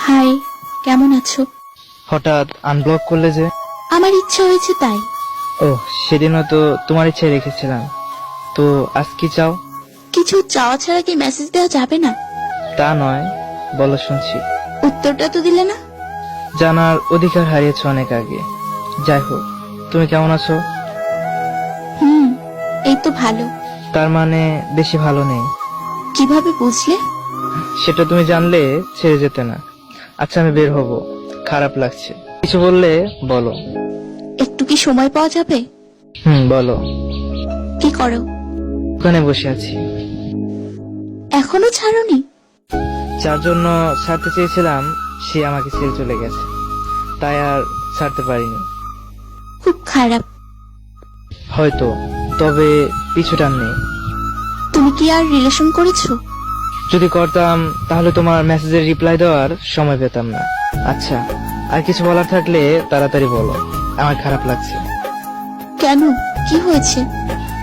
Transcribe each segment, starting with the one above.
High, কেমন আছো? হঠাৎ আনব্লক করলে যে? আমার ইচ্ছা হয়েছে তাই। ও, সেদিনও তো তোমার ইচ্ছায় রেখেছিলাম। তো আজ কি চাও? কিছু চাওয়া ছাড়া কি মেসেজ দেওয়া যাবে না? তা নয়, বলো শুনছি। উত্তরটা তো দিলে না। জানার অধিকার হারিয়েছো অনেক আগে। যাই হোক, তুমি কেমন আছো? এই তো ভালো। তার মানে বেশি ভালো নেই? কিভাবে বুঝলে? সেটা তুমি জানলে ছেড়ে যেতে না। আচ্ছা, আমি বের হব, খারাপ লাগছে। কিছু বললে বলো। একটু কি সময় পাওয়া যাবে? বলো। কি করো? ওখানে বসে আছি। এখনো ছাড়োনি? যার জন্য ছাড়তে চেয়েছিলাম সে আমাকে ছেড়ে চলে গেছে, তাই আর ছাড়তে পারিনি। খুব খারাপ। হয়তো, তবে পিছু টান নেই। তুমি কি আর রিলেশন করেছো? যদি করতাম তাহলে তোমার মেসেজের রিপ্লাই দেওয়ার সময় পেতাম না। আচ্ছা, আর কিছু বলার থাকলে তাড়াতাড়ি বলো, আমার খারাপ লাগছে। কেন, কি হয়েছে?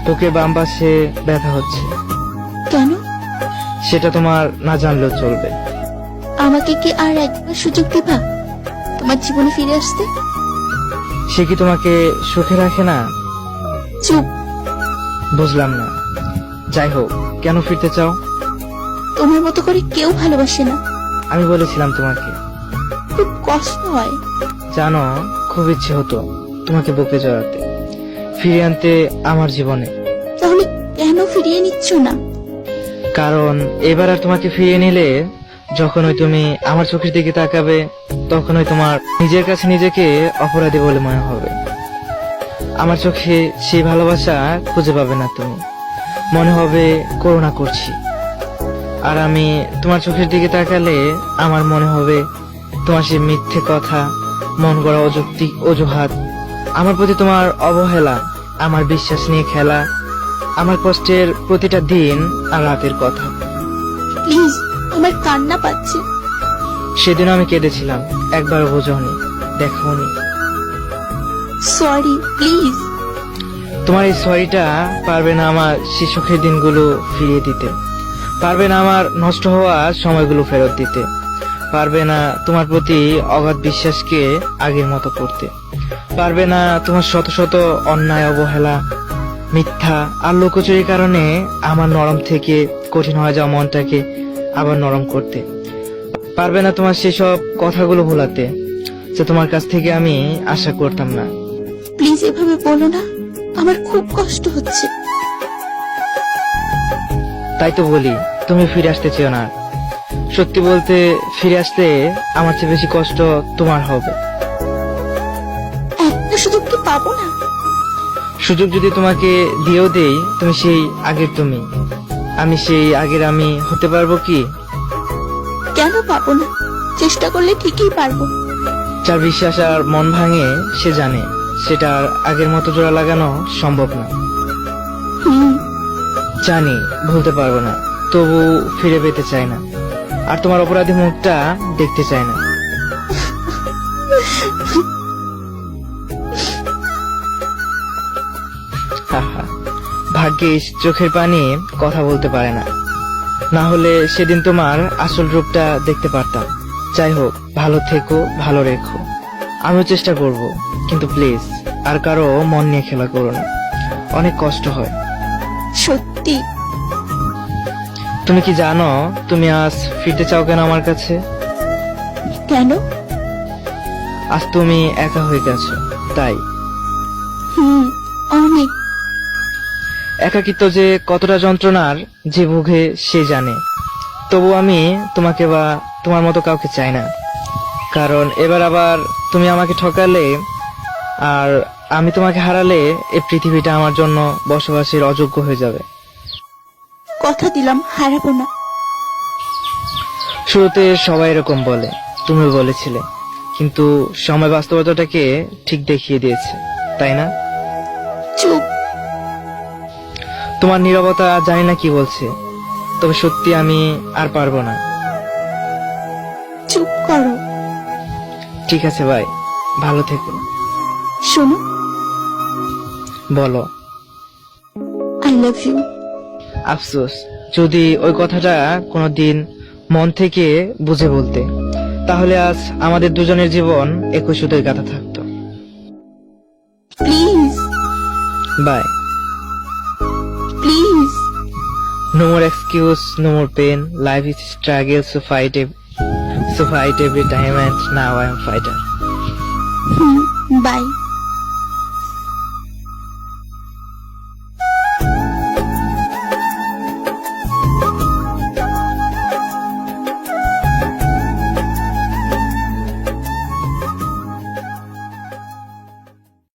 তোকে বাম পাশে ব্যথা হচ্ছে। কেন? সেটা তোমার না জানলেও চলবে। আমাকে কি আর একবার সুযোগ দিবা তোমার জীবনে ফিরে আসতে? সে কি তোমাকে সুখে রাখে না? চুপ। বুঝলাম না। যাই হোক, কেন ফিরতে চাও? তোমার মতো করে কেউ ভালোবাসে না। আমি বলেছিলাম তোমাকে। খুব কষ্ট হয়। জানো, খুব ইচ্ছে হতো তোমাকে বুকে জড়াতে, ফিরিয়ে আনতে আমার জীবনে। তাহলে কেন ফিরিয়ে নিচ্ছ না? কারণ এবার আর তোমাকে ফিরিয়ে নিলে যখনই তুমি আমার চোখের দিকে তাকাবে তখনই তোমার নিজের কাছে নিজেকে অপরাধী বলে মনে হবে। আমার চোখে সেই ভালোবাসা খুঁজে পাবে না তুমি, মনে হবে করুণা করছি। আর আমি তোমার চোখের দিকে তাকালে আমার মনে হবে তোমার সেই মিথ্যে কথা, মন গড়া অজুহাত, আমার প্রতি তোমার অবহেলা, আমার বিশ্বাস নিয়ে খেলা, আমার কষ্টের প্রতিটা দিন আর রাতের কথা। প্লিজ, আমার কান্না পাচ্ছে। সেদিন আমি কেঁদেছিলাম, একবার বোঝনি, দেখোনি। Sorry, please. তোমার এই সরিটা পারবে না আমার সেই সুখের দিনগুলো ফিরিয়ে দিতে, পারবে না আমার নষ্ট হওয়া সময়গুলো ফেরত দিতে, পারবে না তোমার প্রতি অগাধ বিশ্বাসকে আগের মতো করতে, পারবে না তোমার শত শত অন্যায়, অবহেলা, মিথ্যা আর লুকোচুরির কারণে আমার নরম থেকে কঠিন হয়ে যাওয়া মনটাকে আবার নরম করতে, পারবে না তোমার সেসব কথাগুলো ভোলাতে যা তোমার কাছ থেকে আমি আশা করতাম না। প্লিজ এভাবে বলো না, আমার খুব কষ্ট হচ্ছে। তাই তো বলি, তুমি ফিরে আসতে চেও না। সত্যি বলতে, ফিরে আসতে আমার চেয়ে বেশি কষ্ট তোমার হবে। একটা সুযোগ কি পাবো না? সুযোগ যদি তোমাকে দিয়েও দেই, তুমি সেই আগের তুমি, আমি সেই আগের আমি হতে পারবো কি? কেন পাবো না? চেষ্টা করলে ঠিকই পারবো। যার বিশ্বাস আর মন ভাঙে সে জানে সেটা আর আগের মতো জোড়া লাগানো সম্ভব না। জানি ভুলতে পারবো না, তবু ফিরে পেতে চাই না, আর তোমার অপরাধী মুখটা দেখতে চাই না। ভাগ্যিস চোখের পানি কথা বলতে পারে না, না হলে সেদিন তোমার আসল রূপটা দেখতে পারতাম। যাই হোক, ভালো থেকো, ভালো রেখো। আমিও চেষ্টা করব, কিন্তু প্লিজ আর কারো মন নিয়ে খেলা করো না, অনেক কষ্ট হয়। সত্যি? তুমি কি জানো তুমি আজ ফিরতে চাও কেন আমার কাছে? কেন? আজ তুমি একা হয়ে গেছো, তাই। অনেক। একাকিত্ব যে কতটা যন্ত্রণার যে ভোগে সে জানে। তবু আমি তোমাকে বা তোমার মতো কাউকে চাই না, কারণ এবার আবার তুমি আমাকে ঠকালে আর আমি তোমাকে হারালে এই পৃথিবীটা আমার জন্য বসবাসের অযোগ্য হয়ে যাবে। কথা দিলাম হারাবো না। শুরুতে সবাই এরকম বলে, তুমিও বলেছিলে, কিন্তু সময় বাস্তবতাটাকে ঠিক দেখিয়ে দিয়েছে, তাই না? চুপ। তোমার নীরবতা জানি না কি বলছে, তবে সত্যি আমি আর পারবো না। চুপ করো। ঠিক আছে ভাই, ভালো থেকো। শোনো। বলো। I love you. আফসোস, যদি ওই কথাটা কোনোদিন মন থেকে বুঝে বলতে, তাহলে আজ আমাদের দুজনের জীবন একই সুতোয় গাঁথা থাকতো। Please, bye. Please. No more excuse, no more pain. Life is struggle, so fight every time, and now I am fighter. By.